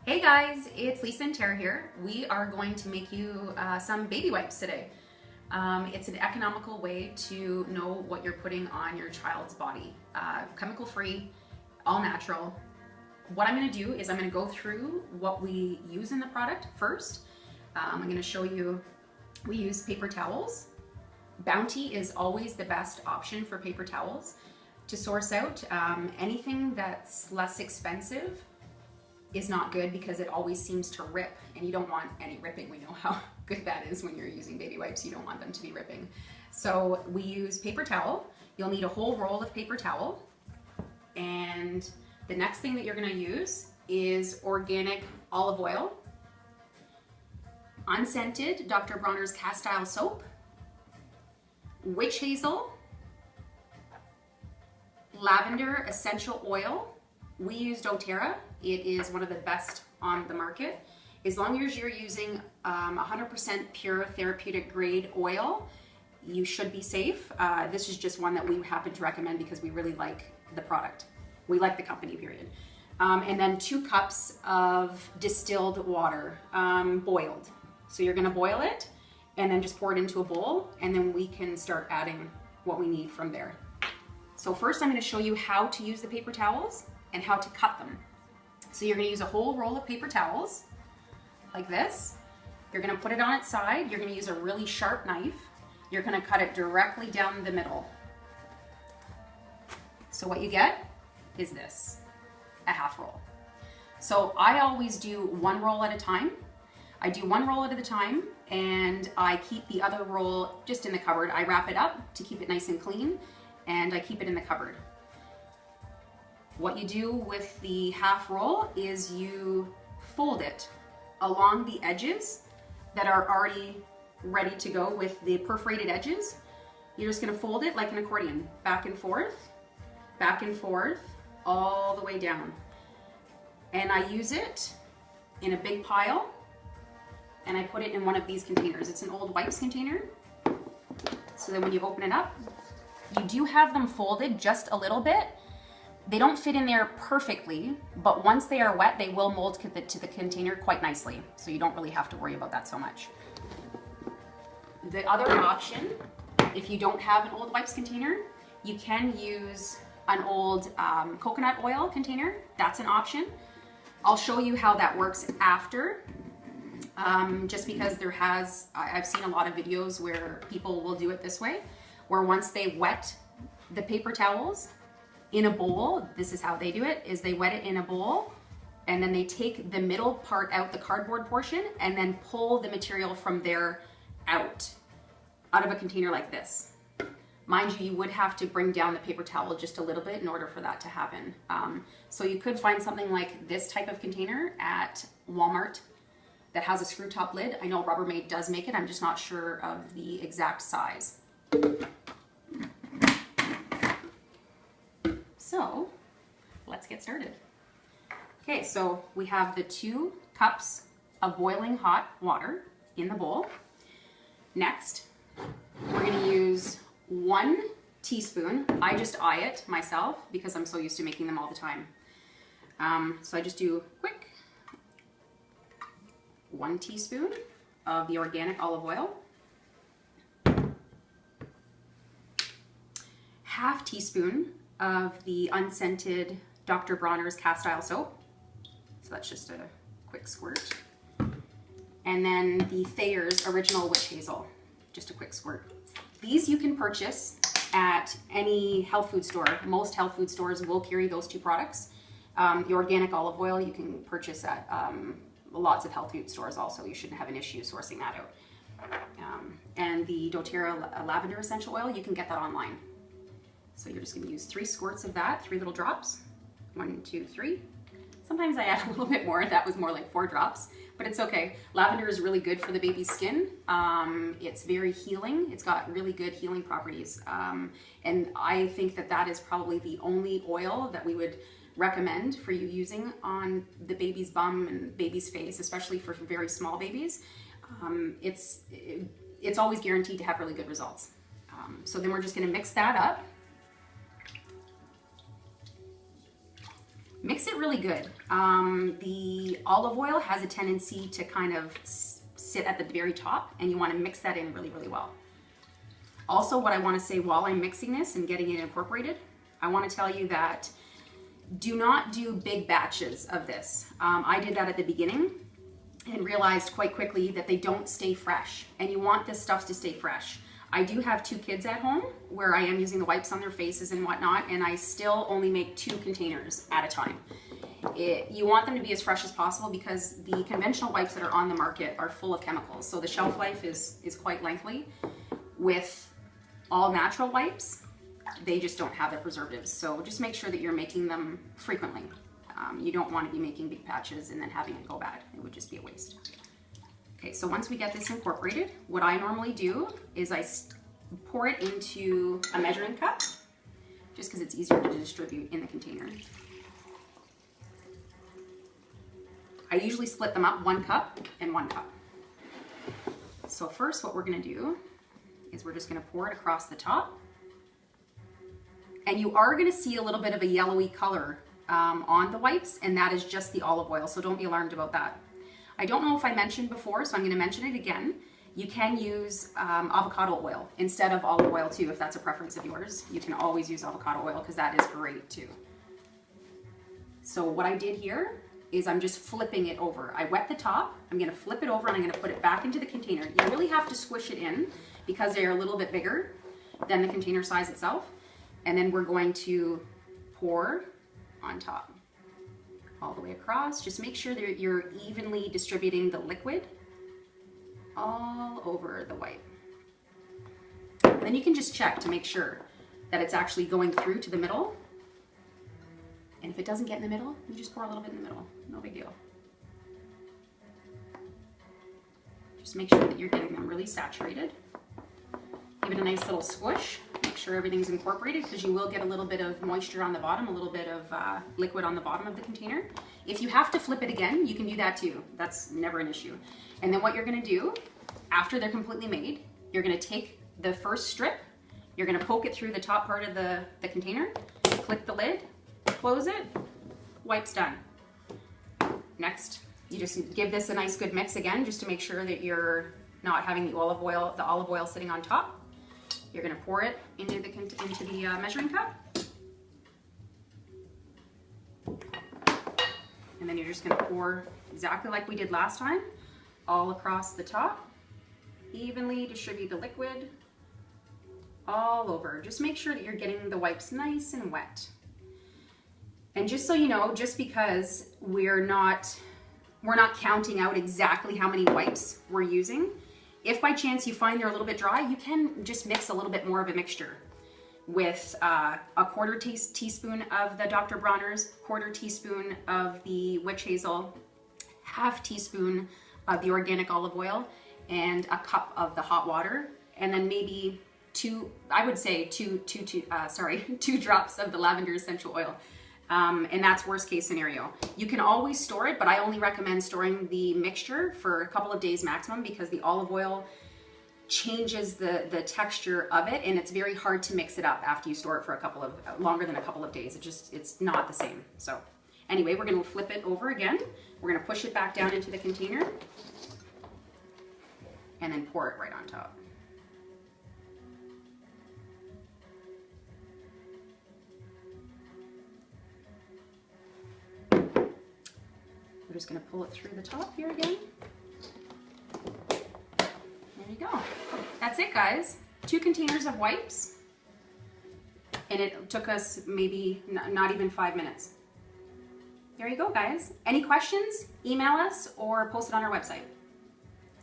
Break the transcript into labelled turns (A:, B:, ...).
A: Hey guys, it's Lisa and Tara here. We are going to make you some baby wipes today. It's an economical way to know what you're putting on your child's body. Chemical free, all natural. What I'm going to do is I'm going to go through what we use in the product first. I'm going to show you, we use paper towels. Bounty is always the best option for paper towels. To source out, anything that's less expensive is not good because it always seems to rip, and you don't want any ripping. We know how good that is when you're using baby wipes. You don't want them to be ripping. So we use paper towel. You'll need a whole roll of paper towel. And the next thing that you're gonna use is organic olive oil, unscented Dr. Bronner's cast iron soap, witch hazel, lavender essential oil. We use doTERRA. It is one of the best on the market. As long as you're using 100% pure therapeutic grade oil, you should be safe. This is just one that we happen to recommend because we really like the product. We like the company, period. And then 2 cups of distilled water, boiled. So you're gonna boil it and then just pour it into a bowl, and then we can start adding what we need from there. So first I'm gonna show you how to use the paper towels and how to cut them. So you're gonna use a whole roll of paper towels, like this. You're gonna put it on its side. You're gonna use a really sharp knife. You're gonna cut it directly down the middle. So what you get is this, a half roll. So I always do 1 roll at a time. I do 1 roll at a time, and I keep the other roll just in the cupboard. I wrap it up to keep it nice and clean, and I keep it in the cupboard. What you do with the half roll is you fold it along the edges that are already ready to go with the perforated edges. You're just gonna fold it like an accordion, back and forth, all the way down. And I use it in a big pile, and I put it in one of these containers. It's an old wipes container. So then when you open it up, you do have them folded just a little bit. They don't fit in there perfectly, but once they are wet, they will mold to the container quite nicely. So you don't really have to worry about that so much. The other option, if you don't have an old wipes container, you can use an old coconut oil container. That's an option. I'll show you how that works after, just because I've seen a lot of videos where people will do it this way, where once they wet the paper towels in a bowl, this is how they do it, is they wet it in a bowl, and then they take the middle part out, the cardboard portion, and then pull the material from there out of a container like this. Mind you, you would have to bring down the paper towel just a little bit in order for that to happen. So you could find something like this type of container at Walmart that has a screw top lid. I know Rubbermaid does make it, I'm just not sure of the exact size. So let's get started. Okay, so we have the 2 cups of boiling hot water in the bowl. Next, we're gonna use 1 teaspoon. I just eye it myself because I'm so used to making them all the time. So I just do quick 1 teaspoon of the organic olive oil, ½ teaspoon of the unscented Dr. Bronner's cast iron soap. So that's just a quick squirt. And then the Thayer's original witch hazel, just a quick squirt. These you can purchase at any health food store. Most health food stores will carry those 2 products. The organic olive oil you can purchase at lots of health food stores also. You shouldn't have an issue sourcing that out. And the doTERRA lavender essential oil, you can get that online. So you're just gonna use 3 squirts of that, 3 little drops. 1, 2, 3. Sometimes I add a little bit more. That was more like 4 drops, but it's okay. Lavender is really good for the baby's skin. It's very healing. It's got really good healing properties. And I think that that is probably the only oil that we would recommend for you using on the baby's bum and baby's face, especially for very small babies. It's always guaranteed to have really good results. So then we're just gonna mix that up. Mix it really good. The olive oil has a tendency to kind of sit at the very top, and you want to mix that in really, really well. Also, what I want to say while I'm mixing this and getting it incorporated, I want to tell you that do not do big batches of this. I did that at the beginning and realized quite quickly that they don't stay fresh, and you want this stuff to stay fresh. I do have 2 kids at home where I am using the wipes on their faces and whatnot, and I still only make 2 containers at a time. You want them to be as fresh as possible because the conventional wipes that are on the market are full of chemicals, so the shelf life is quite lengthy. With all natural wipes, they just don't have the preservatives, so just make sure that you're making them frequently. You don't want to be making big patches and then having it go bad. It would just be a waste. Okay, so once we get this incorporated, what I normally do is I pour it into a measuring cup, just because it's easier to distribute in the container. I usually split them up, 1 cup and 1 cup. So first what we're gonna do is we're just gonna pour it across the top. And you are gonna see a little bit of a yellowy color on the wipes, and that is just the olive oil, so don't be alarmed about that. I don't know if I mentioned before, so I'm gonna mention it again. You can use avocado oil instead of olive oil too, if that's a preference of yours. You can always use avocado oil because that is great too. So what I did here is I'm just flipping it over. I wet the top, I'm gonna flip it over and I'm gonna put it back into the container. You really have to squish it in because they're a little bit bigger than the container size itself. And then we're going to pour on top, all the way across. Just make sure that you're evenly distributing the liquid all over the wipe. And then you can just check to make sure that it's actually going through to the middle. And if it doesn't get in the middle, you just pour a little bit in the middle. No big deal. Just make sure that you're getting them really saturated. Give it a nice little squish. Make sure everything's incorporated because you will get a little bit of moisture on the bottom, a little bit of liquid on the bottom of the container. If you have to flip it again, you can do that too. That's never an issue. And then what you're gonna do, after they're completely made, you're gonna take the first strip, you're gonna poke it through the top part of the container, click the lid, close it, wipes done. Next, you just give this a nice good mix again, just to make sure that you're not having the olive oil sitting on top. You're gonna pour it into the measuring cup. And then you're just gonna pour exactly like we did last time, all across the top. Evenly distribute the liquid all over. Just make sure that you're getting the wipes nice and wet. And just so you know, just because we're not counting out exactly how many wipes we're using, if by chance you find they're a little bit dry, you can just mix a little bit more of a mixture with a 1/4 teaspoon of the Dr. Bronner's, 1/4 teaspoon of the witch hazel, 1/2 teaspoon of the organic olive oil, and a cup of the hot water, and then maybe 2 drops of the lavender essential oil. And that's worst case scenario. You can always store it, but I only recommend storing the mixture for a couple of days maximum because the olive oil changes the texture of it, and it's very hard to mix it up after you store it for longer than a couple of days. It's not the same. So anyway, we're gonna flip it over again. We're gonna push it back down into the container and then pour it right on top. We're just gonna pull it through the top here again. There you go. That's it, guys. 2 containers of wipes, and it took us maybe not even 5 minutes. There you go, guys. Any questions? Email us or post it on our website.